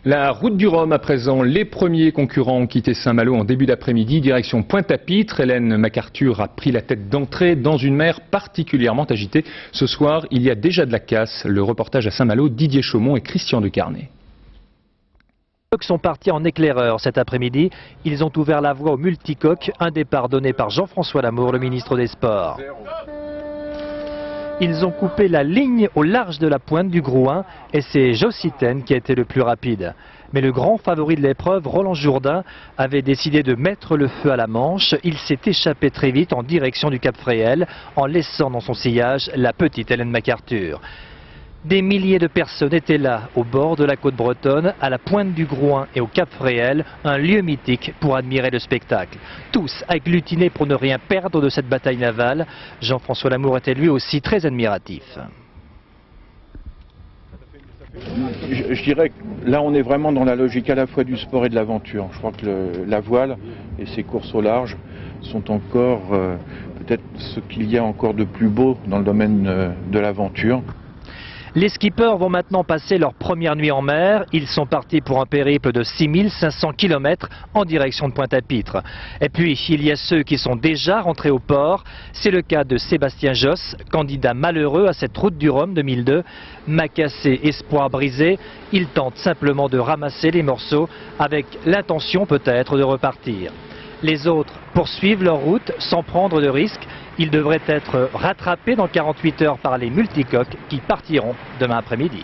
La route du Rhum à présent, les premiers concurrents ont quitté Saint-Malo en début d'après-midi, direction Pointe-à-Pitre. Hélène MacArthur a pris la tête d'entrée dans une mer particulièrement agitée. Ce soir, il y a déjà de la casse. Le reportage à Saint-Malo, Didier Chaumont et Christian Decarnet. Les sont partis en éclaireur cet après-midi. Ils ont ouvert la voie au multicoque, un départ donné par Jean-François Lamour, le ministre des Sports. Ils ont coupé la ligne au large de la pointe du Grouin et c'est Jossiten qui a été le plus rapide. Mais le grand favori de l'épreuve, Roland Jourdain, avait décidé de mettre le feu à la Manche. Il s'est échappé très vite en direction du Cap Fréhel en laissant dans son sillage la petite Hélène MacArthur. Des milliers de personnes étaient là, au bord de la côte bretonne, à la pointe du Grouin et au Cap Fréhel, un lieu mythique pour admirer le spectacle. Tous agglutinés pour ne rien perdre de cette bataille navale. Jean-François Lamour était lui aussi très admiratif. Je dirais que là on est vraiment dans la logique à la fois du sport et de l'aventure. Je crois que la voile et ses courses au large sont encore peut-être ce qu'il y a encore de plus beau dans le domaine de l'aventure. Les skippers vont maintenant passer leur première nuit en mer. Ils sont partis pour un périple de 6500 km en direction de Pointe-à-Pitre. Et puis, il y a ceux qui sont déjà rentrés au port. C'est le cas de Sébastien Josse, candidat malheureux à cette route du Rhum 2002. Macassé, espoir brisé, il tente simplement de ramasser les morceaux avec l'intention peut-être de repartir. Les autres poursuivent leur route sans prendre de risques. Ils devraient être rattrapés dans 48 heures par les multicoques qui partiront demain après-midi.